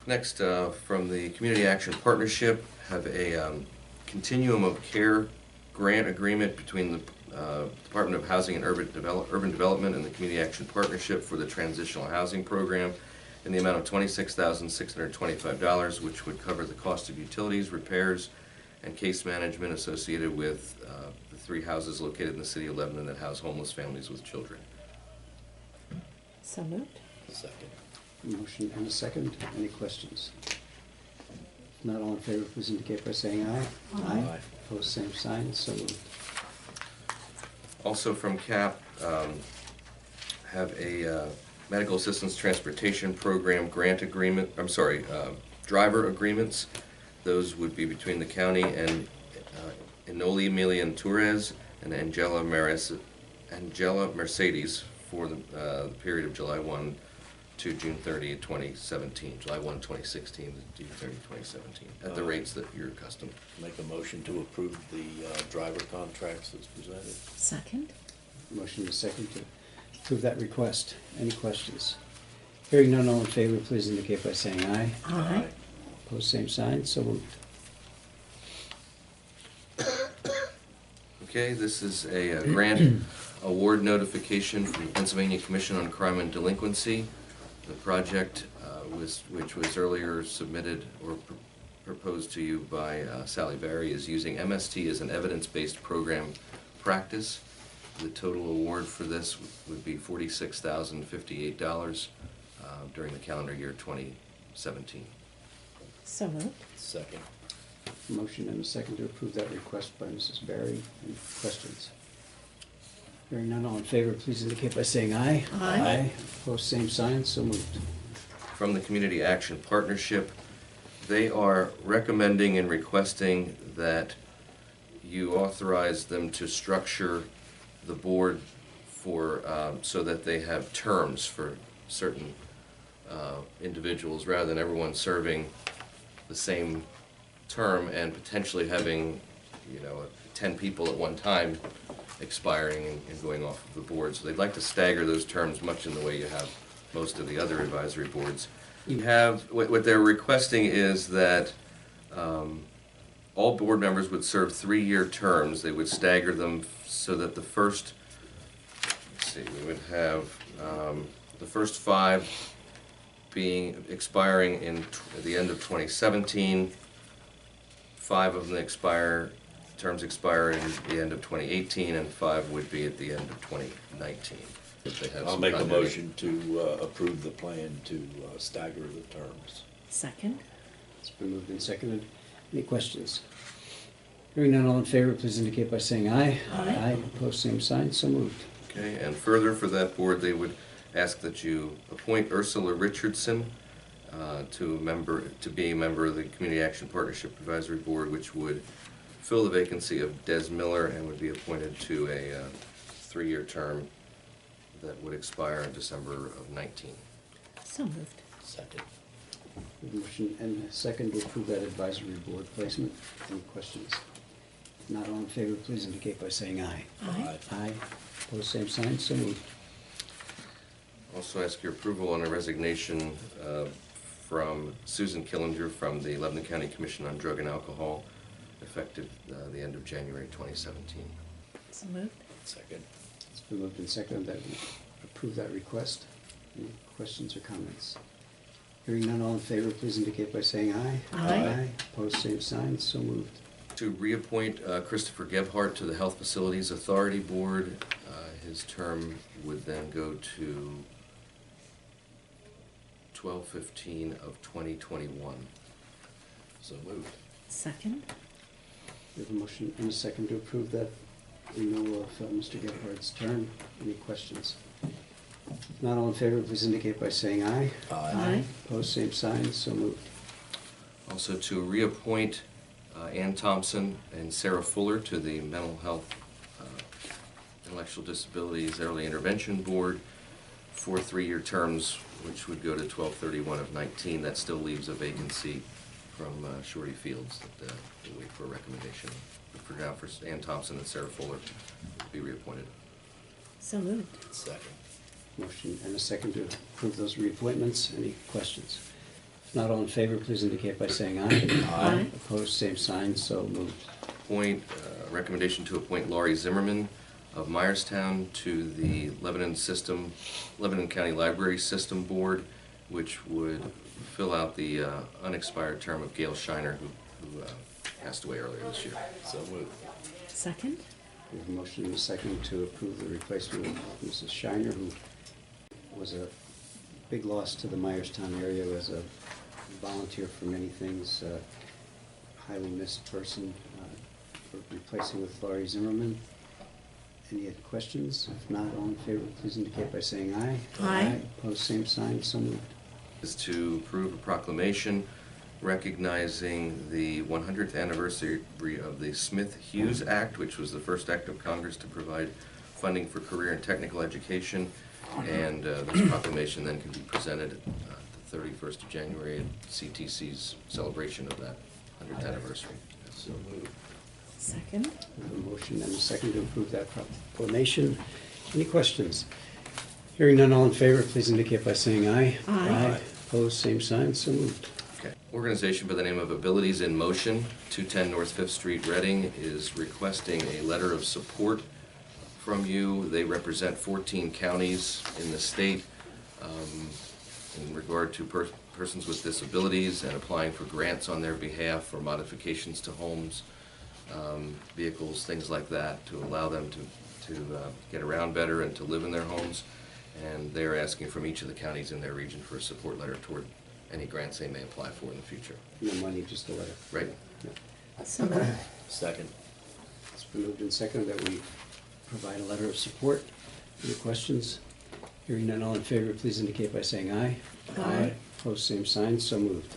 Next, from the Community Action Partnership, have a Continuum of Care grant agreement between the Department of Housing and Urban Development and the Community Action Partnership for the Transitional Housing Program in the amount of $26,625, which would cover the cost of utilities, repairs, and case management associated with the 3 houses located in the city of Lebanon that house homeless families with children. So moved. Second. Motion and a second. Any questions? If not, all in favor, please indicate by saying aye. Aye. Opposed, same sign. So moved. Also from CAP, have a Medical Assistance Transportation Program grant agreement, driver agreements. Those would be between the county and Enoli Emilian Torres and Angela Mercedes for the period of July 1 to June 30, 2017. July 1, 2016 to June 30, 2017, at the rates that you're accustomed. Make a motion to approve the driver contracts as presented. Second. Motion and a second to approve that request. Any questions? Hearing none, all in favor, please indicate by saying aye. Aye. Opposed, same sign. So moved. Okay, this is a grant award notification from the Pennsylvania Commission on Crime and Delinquency. The project, which was earlier submitted or proposed to you by Sally Barry, is using MST as an evidence-based program practice. The total award for this would be $46,058 during the calendar year 2017. So moved. Second. Motion and a second to approve that request by Mrs. Barry. Any questions? Hearing none, all in favor, please indicate by saying aye. Aye. Opposed, same sign. So moved. From the Community Action Partnership, they are recommending and requesting that you authorize them to structure the board for so that they have terms for certain individuals rather than everyone serving the same term and potentially having 10 people at one time expiring and going off of the board. So they'd like to stagger those terms much in the way you have most of the other advisory boards. You have, what they're requesting is that all board members would serve 3-year terms. They would stagger them so that the first, we would have the first 5 being expiring at the end of 2017, 5 of them terms expire in the end of 2018, and 5 would be at the end of 2019. If they have I'll some make a continuity. motion to approve the plan to stagger the terms. Second. It's been moved and seconded. Any questions? Hearing none, all in favor, please indicate by saying aye. Aye. Opposed, same sign. So moved. Okay, and further for that board, they would ask that you appoint Ursula Richardson to be a member of the Community Action Partnership Advisory Board, which would fill the vacancy of Des Miller and would be appointed to a 3-year term that would expire in December of 19. So moved. Second. Motion and a second to approve that advisory board placement. Any questions? If not, all in favor, please indicate by saying aye. Aye. Aye. Opposed, same sign. So moved. Also ask your approval on a resignation from Susan Killinger from the Lebanon County Commission on Drug and Alcohol, effective the end of January 2017. So moved. Second. It's been moved and seconded that we approve that request. Any questions or comments? Hearing none, all in favor, please indicate by saying aye. Aye. Opposed, same sign. So moved. To reappoint Christopher Gebhardt to the Health Facilities Authority Board. His term would then go to 12/15 of 2021. So moved. Second. We have a motion and a second to approve that renewal of Mr. Gebhardt's term. Any questions? If not, all in favor, please indicate by saying aye. Aye. Opposed, same sign. So moved. Also to reappoint Ann Thompson and Sarah Fuller to the Mental Health Intellectual Disabilities Early Intervention Board for 3-year terms, which would go to 12/31 of 19. That still leaves a vacancy from Shorty Fields that we'll wait for a recommendation. But for now, for Ann Thompson and Sarah Fuller to be reappointed. So moved. Second. Motion and a second to approve those reappointments. Any questions? If not all in favor, please indicate by saying aye. Aye. Opposed, same sign, so moved. Recommendation to appoint Laurie Zimmerman of Myerstown to the Lebanon County Library System Board, which would fill out the unexpired term of Gail Shiner, who passed away earlier this year. So moved. Second? We have a motion and a second to approve the replacement of Mrs. Shiner, who was a big loss to the Myerstown area as a volunteer for many things, highly missed person. We're replacing with Laurie Zimmerman. Any other questions? If not, all in favor, please indicate by saying aye. Aye. Opposed, same sign, so moved. Is to approve a proclamation recognizing the 100th anniversary of the Smith-Hughes Act, which was the first act of Congress to provide funding for career and technical education. And this proclamation then can be presented the 31st of January at CTC's celebration of that 100th anniversary. So moved. Second? We have a motion and a second to approve that proclamation. Any questions? Hearing none, all in favor, please indicate by saying aye. Aye. Opposed, same sign, so moved. Okay. Organization by the name of Abilities in Motion, 210 North 5th Street, Reading, is requesting a letter of support from you. They represent 14 counties in the state in regard to persons with disabilities and applying for grants on their behalf for modifications to homes, vehicles, things like that, to allow them to get around better and to live in their homes. And they're asking from each of the counties in their region for a support letter toward any grants they may apply for in the future. No money, just a letter. Right? So moved. Second. It's been moved and seconded that we provide a letter of support. Any questions? Hearing none, all in favor, please indicate by saying aye. Aye. Opposed, same sign, so moved.